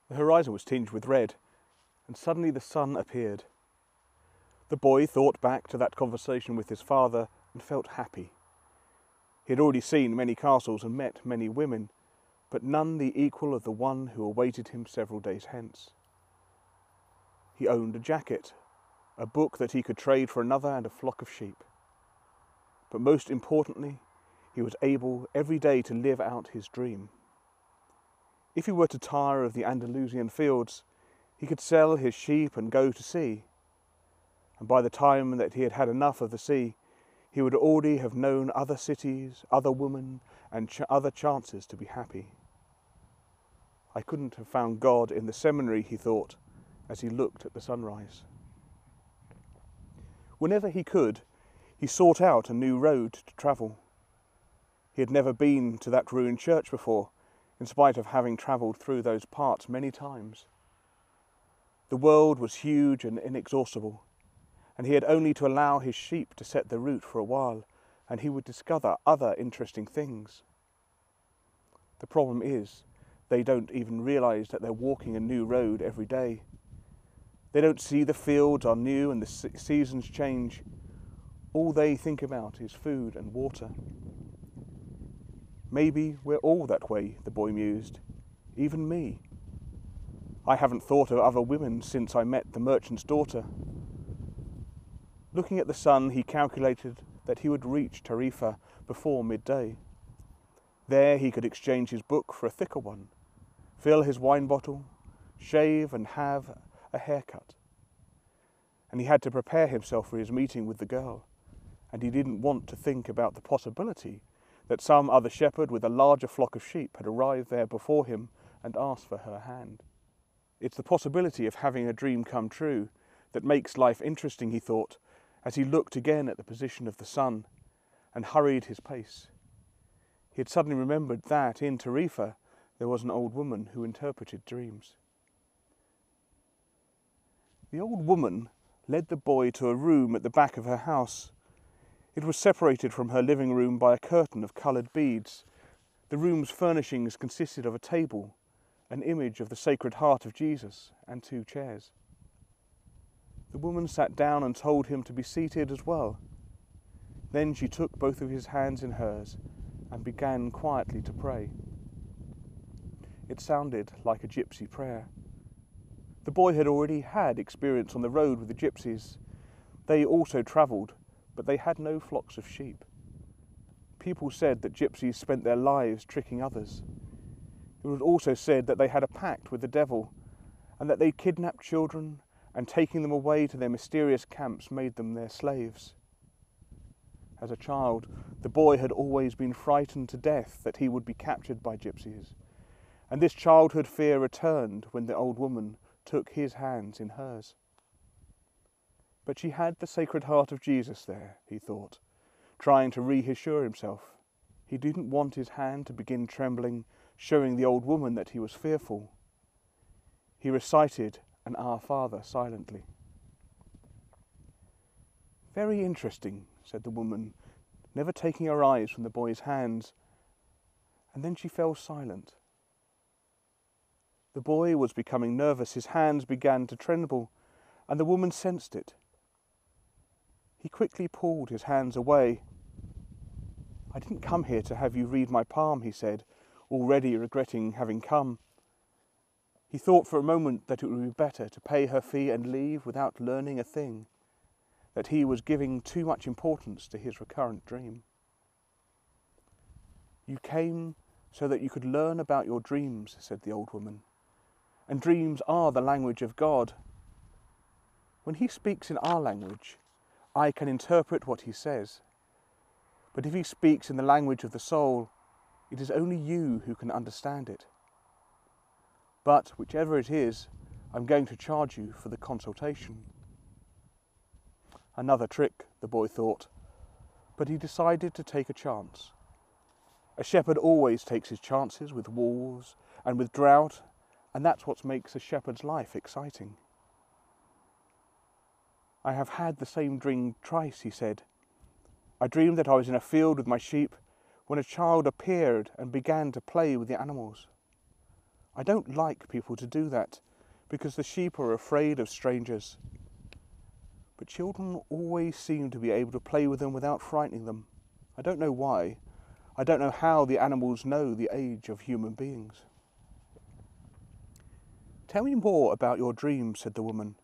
The horizon was tinged with red, and suddenly the sun appeared. The boy thought back to that conversation with his father and felt happy. He had already seen many castles and met many women, but none the equal of the one who awaited him several days hence. He owned a jacket, a book that he could trade for another, and a flock of sheep. But most importantly, he was able every day to live out his dream. If he were to tire of the Andalusian fields, he could sell his sheep and go to sea. And by the time that he had had enough of the sea, he would already have known other cities, other women, and other chances to be happy. I couldn't have found God in the seminary, he thought, as he looked at the sunrise. Whenever he could, he sought out a new road to travel. He had never been to that ruined church before, in spite of having travelled through those parts many times. The world was huge and inexhaustible, and he had only to allow his sheep to set the route for a while, and he would discover other interesting things. The problem is, they don't even realise that they're walking a new road every day. They don't see the fields are new and the seasons change. All they think about is food and water. Maybe we're all that way, the boy mused. Even me. I haven't thought of other women since I met the merchant's daughter. Looking at the sun, he calculated that he would reach Tarifa before midday. There he could exchange his book for a thicker one, fill his wine bottle, shave and have a haircut. And he had to prepare himself for his meeting with the girl, and he didn't want to think about the possibility that some other shepherd with a larger flock of sheep had arrived there before him and asked for her hand. It's the possibility of having a dream come true that makes life interesting, he thought, as he looked again at the position of the sun and hurried his pace. He had suddenly remembered that in Tarifa there was an old woman who interpreted dreams. The old woman led the boy to a room at the back of her house. It was separated from her living room by a curtain of coloured beads. The room's furnishings consisted of a table, an image of the Sacred Heart of Jesus, and 2 chairs. The woman sat down and told him to be seated as well. Then she took both of his hands in hers and began quietly to pray. It sounded like a gypsy prayer. The boy had already had experience on the road with the gypsies. They also travelled, but they had no flocks of sheep. People said that gypsies spent their lives tricking others. It was also said that they had a pact with the devil, and that they kidnapped children and taking them away to their mysterious camps made them their slaves. As a child, the boy had always been frightened to death that he would be captured by gypsies, and this childhood fear returned when the old woman took his hands in hers. But she had the Sacred Heart of Jesus there, he thought, trying to reassure himself. He didn't want his hand to begin trembling, showing the old woman that he was fearful. He recited an Our Father silently. Very interesting, said the woman, never taking her eyes from the boy's hands, and then she fell silent. The boy was becoming nervous, his hands began to tremble, and the woman sensed it. He quickly pulled his hands away. I didn't come here to have you read my palm, he said, already regretting having come. He thought for a moment that it would be better to pay her fee and leave without learning a thing, that he was giving too much importance to his recurrent dream. You came so that you could learn about your dreams, said the old woman, and dreams are the language of God. When he speaks in our language, I can interpret what he says. But if he speaks in the language of the soul, it is only you who can understand it. But whichever it is, I'm going to charge you for the consultation. Another trick, the boy thought, but he decided to take a chance. A shepherd always takes his chances with wolves and with drought, and that's what makes a shepherd's life exciting. I have had the same dream twice, he said. I dreamed that I was in a field with my sheep when a child appeared and began to play with the animals. I don't like people to do that, because the sheep are afraid of strangers. But children always seem to be able to play with them without frightening them. I don't know why. I don't know how the animals know the age of human beings. Tell me more about your dream, said the woman.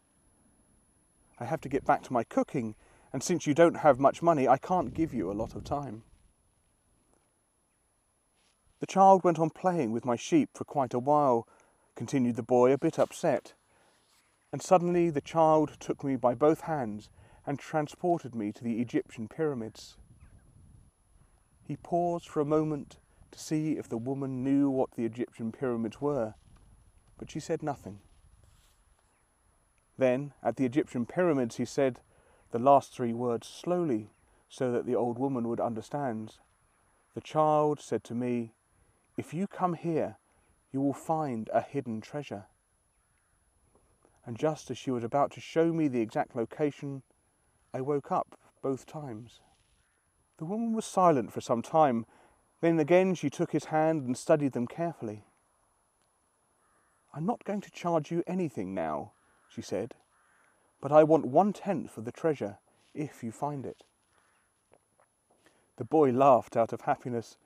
I have to get back to my cooking, and since you don't have much money, I can't give you a lot of time. The child went on playing with my sheep for quite a while, continued the boy, a bit upset. And suddenly the child took me by both hands and transported me to the Egyptian pyramids. He paused for a moment to see if the woman knew what the Egyptian pyramids were, but she said nothing. Then, at the Egyptian pyramids, he said the last 3 words slowly, so that the old woman would understand. The child said to me, "If you come here, you will find a hidden treasure." And just as she was about to show me the exact location, I woke up both times. The woman was silent for some time. Then again she took his hand and studied them carefully. "I'm not going to charge you anything now," she said, "but I want 1/10 of the treasure if you find it." The boy laughed out of happiness.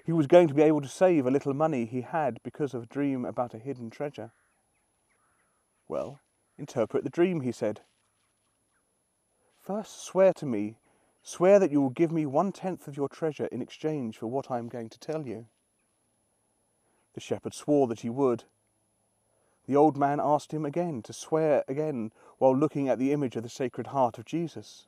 He was going to be able to save a little money he had because of a dream about a hidden treasure. "Well, interpret the dream," he said. "First swear to me, swear that you will give me 1/10 of your treasure in exchange for what I am going to tell you." The shepherd swore that he would. The old man asked him again to swear again while looking at the image of the Sacred Heart of Jesus.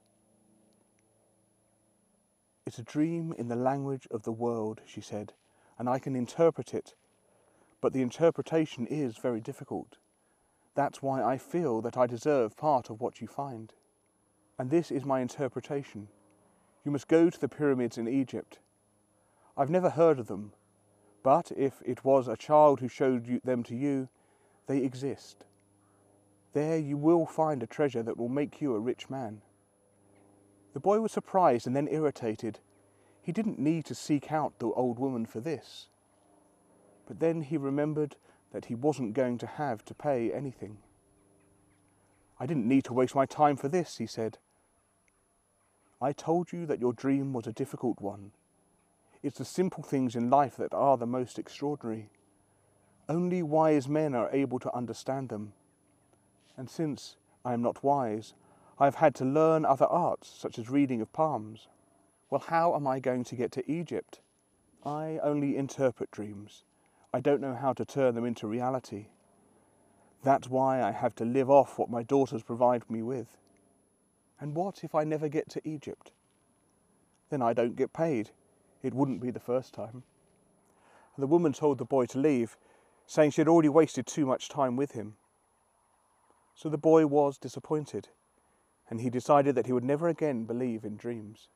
"It's a dream in the language of the world," she said, "and I can interpret it, but the interpretation is very difficult. That's why I feel that I deserve part of what you find. And this is my interpretation. You must go to the pyramids in Egypt. I've never heard of them, but if it was a child who showed them to you, they exist. There you will find a treasure that will make you a rich man." The boy was surprised and then irritated. He didn't need to seek out the old woman for this. But then he remembered that he wasn't going to have to pay anything. "I didn't need to waste my time for this," he said. "I told you that your dream was a difficult one. It's the simple things in life that are the most extraordinary. Only wise men are able to understand them. And since I am not wise, I have had to learn other arts, such as reading of palms. Well, how am I going to get to Egypt? I only interpret dreams. I don't know how to turn them into reality. That's why I have to live off what my daughters provide me with. And what if I never get to Egypt? Then I don't get paid. It wouldn't be the first time." The woman told the boy to leave, saying she had already wasted too much time with him. So the boy was disappointed, and he decided that he would never again believe in dreams.